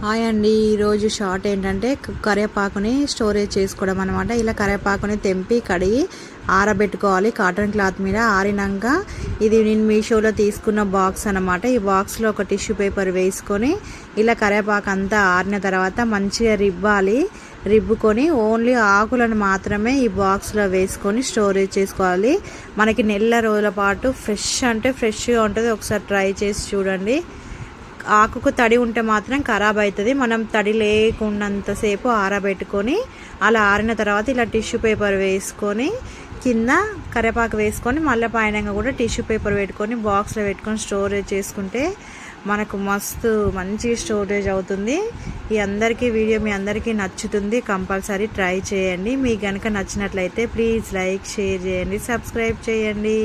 Hi అండి, ఈరోజు short ఏంటంటే కరివేపాకుని స్టోరేజ్ చేసుకోవడం అనమాట. ఇలా కరివేపాకుని తెంపి కడిగి ఆరబెట్టుకోవాలి కాటన్ క్లాత్ మీద. ఆరినాక ఇది నేను మీషోలో తీసుకున్న బాక్స్ అనమాట. ఈ బాక్స్లో ఒక టిష్యూ పేపర్ వేసుకొని ఇలా కరివేపాకు అంతా ఆరిన తర్వాత మంచిగా రిబ్బుకొని ఓన్లీ ఆకులను మాత్రమే ఈ బాక్స్లో వేసుకొని స్టోరేజ్ చేసుకోవాలి. మనకి నెల రోజుల పాటు ఫ్రెష్గా ఉంటుంది. ఒకసారి ట్రై చేసి చూడండి. ఆకుకు తడి ఉంటే మాత్రం ఖరాబ్ అవుతుంది. మనం తడి లేకున్నంతసేపు ఆరబెట్టుకొని అలా ఆరిన తర్వాత ఇలా టిష్యూ పేపర్ వేసుకొని కింద కరివేపాకు వేసుకొని మళ్ళీ పైన కూడా టిష్యూ పేపర్ పెట్టుకొని బాక్స్లో పెట్టుకొని స్టోరేజ్ చేసుకుంటే మనకు మంచి స్టోరేజ్ అవుతుంది. మీ అందరికీ నచ్చుతుంది. కంపల్సరీ ట్రై చేయండి. మీకు కనుక నచ్చినట్లయితే ప్లీజ్ లైక్, షేర్ చేయండి, సబ్స్క్రైబ్ చేయండి.